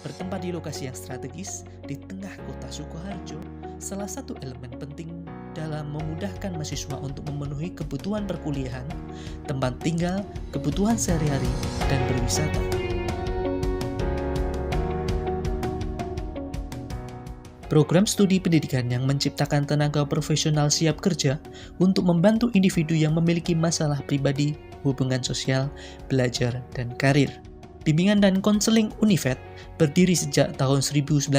Bertempat di lokasi yang strategis di tengah kota Sukoharjo, salah satu elemen penting dalam memudahkan mahasiswa untuk memenuhi kebutuhan perkuliahan, tempat tinggal, kebutuhan sehari-hari, dan berwisata. Program studi pendidikan yang menciptakan tenaga profesional siap kerja untuk membantu individu yang memiliki masalah pribadi, hubungan sosial, belajar, dan karir. Bimbingan dan konseling Univet berdiri sejak tahun 1983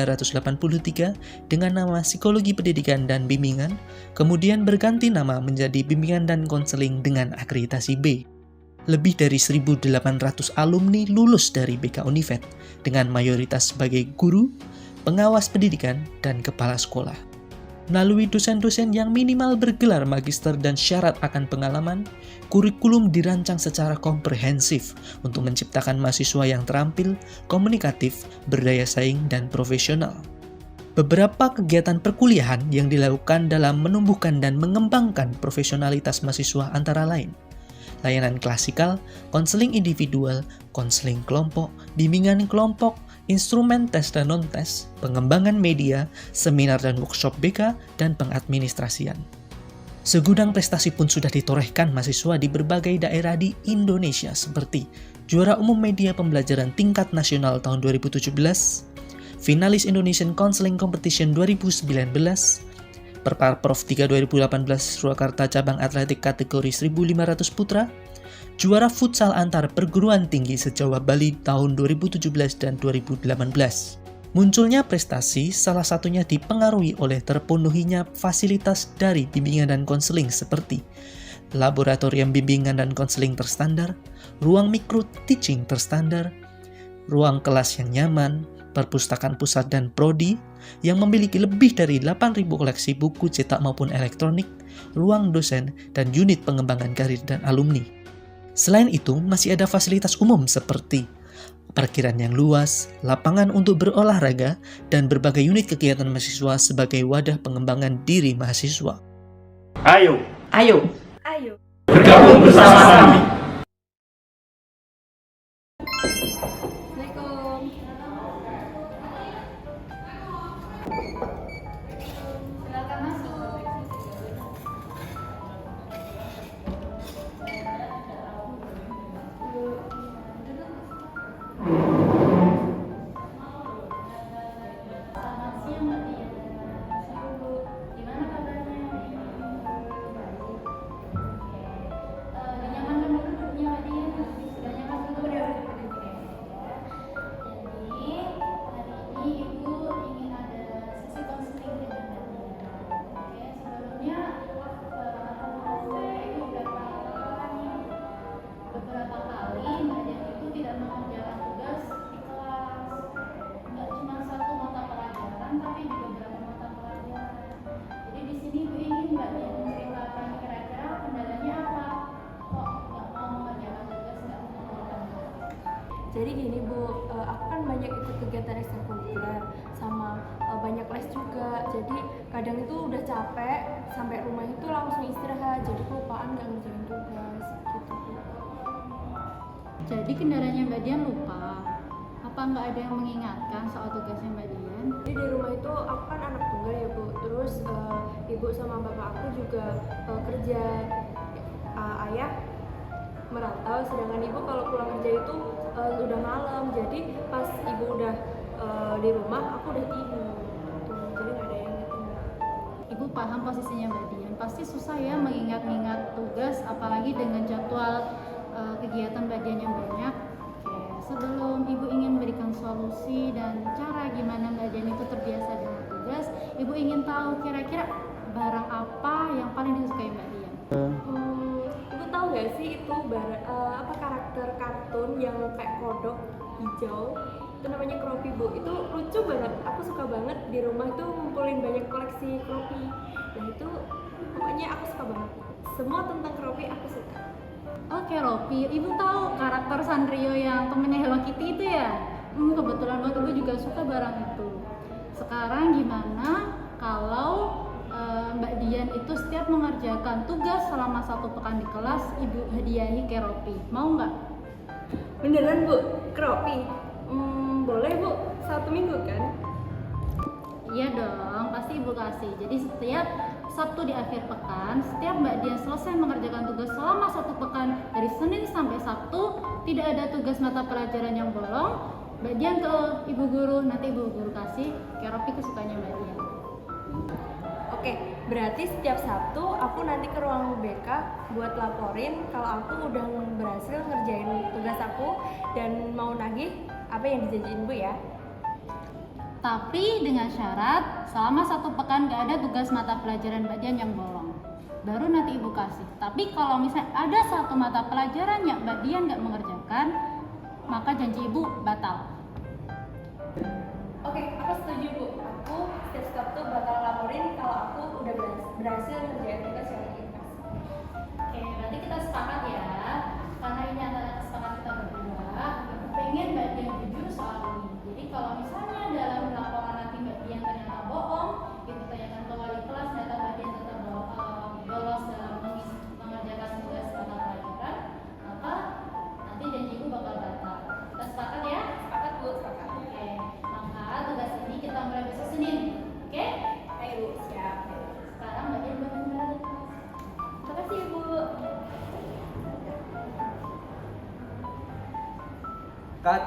dengan nama Psikologi Pendidikan dan Bimbingan, kemudian berganti nama menjadi Bimbingan dan Konseling dengan akreditasi B. Lebih dari 1.800 alumni lulus dari BK Univet dengan mayoritas sebagai guru, pengawas pendidikan, dan kepala sekolah. Melalui dosen-dosen yang minimal bergelar magister dan syarat akan pengalaman, kurikulum dirancang secara komprehensif untuk menciptakan mahasiswa yang terampil, komunikatif, berdaya saing, dan profesional. Beberapa kegiatan perkuliahan yang dilakukan dalam menumbuhkan dan mengembangkan profesionalitas mahasiswa antara lain layanan klasikal, konseling individual, konseling kelompok, bimbingan kelompok, instrumen tes dan non-tes, pengembangan media, seminar dan workshop BK, dan pengadministrasian. Segudang prestasi pun sudah ditorehkan mahasiswa di berbagai daerah di Indonesia seperti juara umum media pembelajaran tingkat nasional tahun 2017, finalis Indonesian Counseling Competition 2019, Perparprov 3 2018 Surakarta cabang atletik kategori 1.500 putra, juara futsal antar perguruan tinggi se-Jawa Bali tahun 2017 dan 2018. Munculnya prestasi salah satunya dipengaruhi oleh terpenuhinya fasilitas dari bimbingan dan konseling seperti laboratorium bimbingan dan konseling terstandar, ruang mikro teaching terstandar, ruang kelas yang nyaman, perpustakaan pusat dan prodi yang memiliki lebih dari 8.000 koleksi buku cetak maupun elektronik, ruang dosen, dan unit pengembangan karir dan alumni. Selain itu, masih ada fasilitas umum seperti parkiran yang luas, lapangan untuk berolahraga, dan berbagai unit kegiatan mahasiswa sebagai wadah pengembangan diri mahasiswa. Ayo, bergabung bersama kami. Silakan masuk. Selamat siang Mbak Tia. Gimana kabarnya? Dinyamankan dulu duduknya Mbak Tia. Sudah nyaman dulu? Jadi hari ini Ibu ingin ada sesi konseling dengan Mbak Tia. Oke, sebelumnya Ibu udah pernah nih beberapa kali Mbak Tia itu tidak mengerjakan tugas di kelas. Nggak cuma satu mata pelajaran, tapi di beberapa mata pelajaran. Jadi di sini Ibu ingin Mbak Tia menceritakan kira-kira kendalanya apa? Kok nggak mau mengerjakan tugas, nggak mau mengerjakan tugas? Jadi gini Bu, aku kan banyak ikut kegiatan ekstrakurikuler sama banyak les juga. Jadi kadang itu udah capek, sampai rumah itu langsung istirahat. Jadi kelupaan nggak ngerjain tugas gitu Bu. Jadi kendalanya Mbak Dian lupa. Apa nggak ada yang mengingatkan soal tugasnya Mbak Dian? Jadi di rumah itu aku kan anak tunggal ya Bu. Terus ibu sama bapak aku juga kerja. Ayah merantau, sedangkan ibu kalau pulang kerja itu udah malam. Jadi pas ibu udah di rumah, aku udah tidur gitu. Jadi nggak ada yang gitu. Ibu paham posisinya Mbak Dian. Pasti susah ya mengingat-ingat tugas, apalagi dengan jadwal kegiatan Mbak Dian yang banyak. Oke, sebelum Ibu ingin memberikan solusi dan cara gimana Mbak Dian itu terbiasa dengan tugas, Ibu ingin tahu kira-kira barang apa yang paling disukai Mbak Dian? Ibu tahu nggak sih itu apa karakter kartun yang kayak kodok hijau? Itu namanya Kropi Bu. Itu lucu banget. Aku suka banget di rumah itu ngumpulin banyak koleksi Kropi. Dan itu pokoknya aku suka banget. Semua tentang Kropi aku suka. Oke, Ropi, Ibu tahu karakter Sanrio yang temennya Hello Kitty itu ya? Kebetulan banget Ibu juga suka barang itu. Sekarang gimana kalau Mbak Dian itu setiap mengerjakan tugas selama 1 pekan di kelas, Ibu hadiahi ke Ropi. Mau nggak? Beneran Bu, Kropi? Boleh Bu, 1 Minggu kan? Iya dong, pasti Ibu kasih. Jadi setiap Sabtu di akhir pekan, setiap Mbak Dian selesai mengerjakan tugas selama 1 pekan dari Senin sampai Sabtu, tidak ada tugas mata pelajaran yang bolong, Mbak Dian ke Ibu Guru, nanti Ibu Guru kasih keropi kesukaannya Mbak Dian. Oke, berarti setiap Sabtu aku nanti ke ruang BK buat laporin kalau aku udah berhasil ngerjain tugas aku dan mau nagih apa yang dijanjiin Bu ya. Tapi dengan syarat selama 1 pekan gak ada tugas mata pelajaran Mbak Dian yang bolong. Baru nanti Ibu kasih. Tapi kalau misalnya ada 1 mata pelajaran yang Mbak Dian gak mengerjakan, maka janji Ibu batal. Oke, aku setuju Bu. Aku setiap Sabtu bakal laporin kalau aku udah berhasil ngerjain tugas yang dikasih. Oke, berarti kita sepakat ya. Karena ini antara kesepakatan kita berdua, Ibu pengen Mbak Dian jujur soal ini. Jadi kalau misalnya dalam laporan nanti Mbak Dian ternyata bohong, Ibu tanyakan ke wali kelas, ternyata Mbak Dian tetap bolos dalam mengerjakan tugas mata pelajaran, maka nanti janji Ibu bakal batal. Kita sepakat ya? Sepakat Bu, sepakat. Oke, maka tugas ini kita mulai besok Senin. Oke? Ayo Bu, siap. Sekarang Mbak Dian boleh kembali ke kelas. Terima kasih Bu. Cut.